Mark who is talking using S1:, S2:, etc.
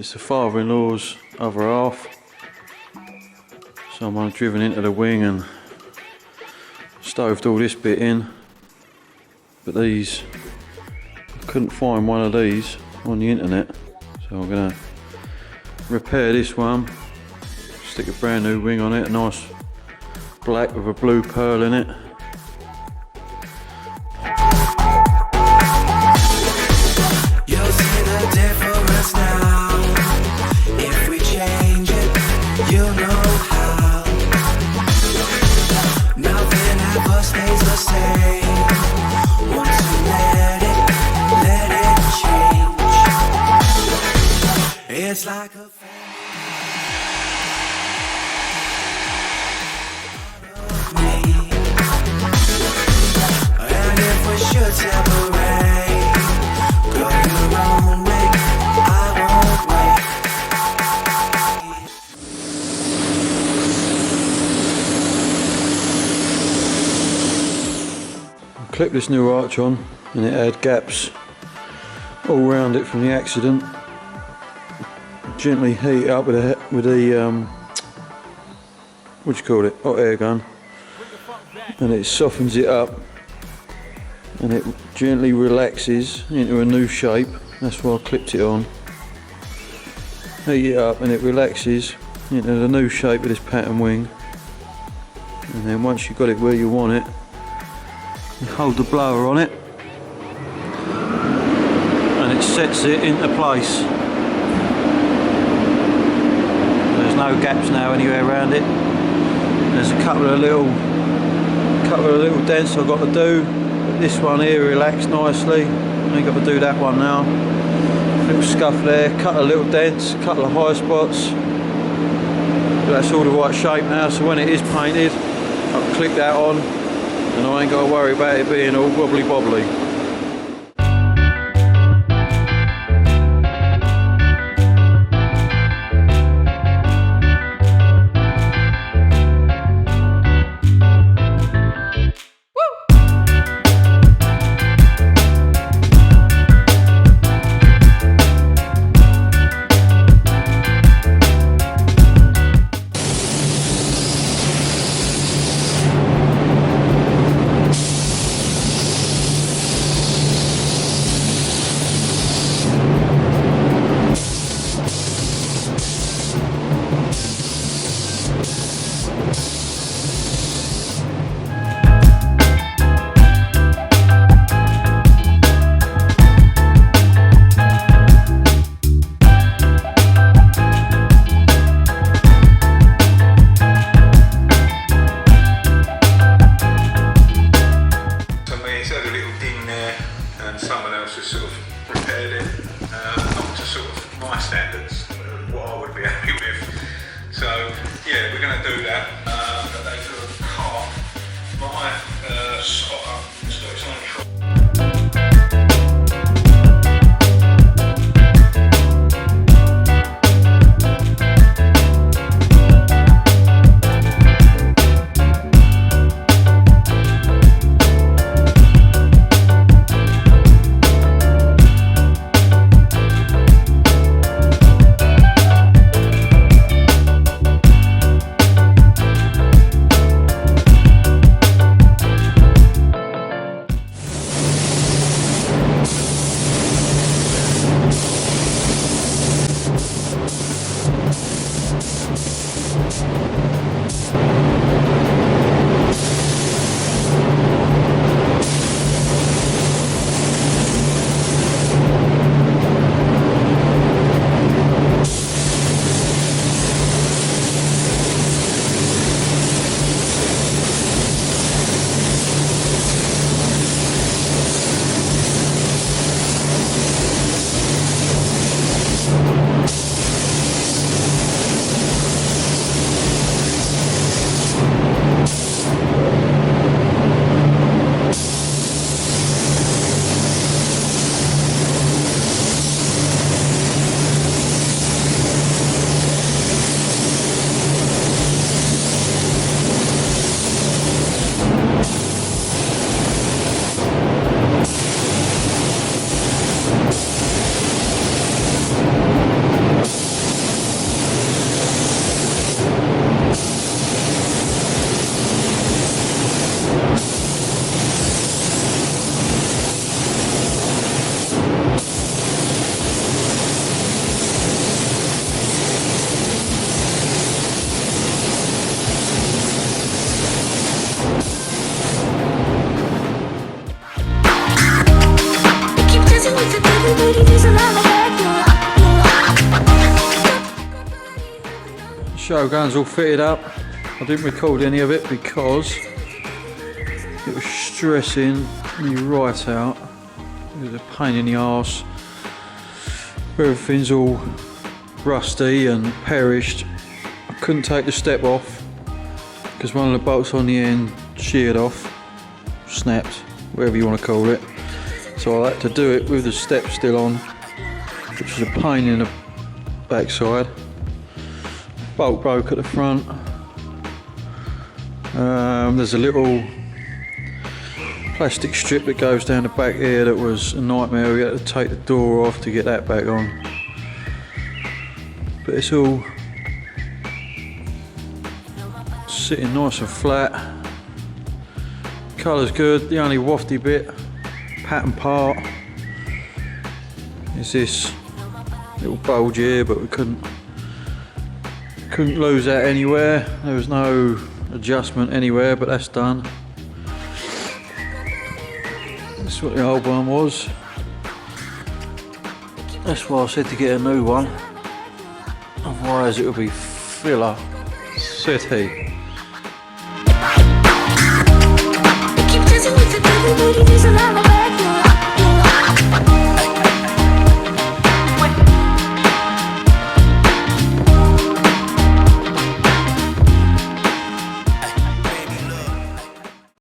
S1: it's the father-in-law's other half. Someone driven into the wing and stoved all this bit in. But these, I couldn't find one of these on the internet, so I'm gonna repair this one, stick a brand new wing on it, a nice black with a blue pearl in it.
S2: You'll see the difference now. If we change it, you'll know how. Nothing ever stays the same. Once you let it change. It's like a and if we should separate, go your own way, I won't wait.
S1: I clipped this new arch on and it had gaps all around it from the accident. Gently heat it up with a what do you call it, hot air gun, and it softens it up and it gently relaxes into a new shape. That's why I clipped it on. Heat it up and it relaxes into the new shape of this pattern wing, and then once you've got it where you want it, you hold the blower on it and it sets it into place. There's no gaps now anywhere around it. There's a couple of little dents I've got to do. This one here relaxed nicely. I ain't got to do that one now. Little scuff there, couple of little dents, couple of high spots. But that's all the right shape now, so when it is painted, I can click that on and I ain't got to worry about it being all wobbly bobbly. Shogun's all fitted up. I didn't record any of it because it was stressing me right out. It was a pain in the arse. Everything's all rusty and perished. I couldn't take the step off because one of the bolts on the end sheared off, snapped, whatever you want to call it. So I had to do it with the step still on, which was a pain in the backside. Bolt broke at the front. There's a little plastic strip that goes down the back here that was a nightmare. We had to take the door off to get that back on. But it's all sitting nice and flat. Colour's good. The only wafty bit, pattern part, is this little bulge here, but we couldn't lose that anywhere. There was no adjustment anywhere, but that's done. That's what the old one was. That's why I said to get a new one. Otherwise it would be filler city.
S3: Keep dancing with the devil, but it is alive.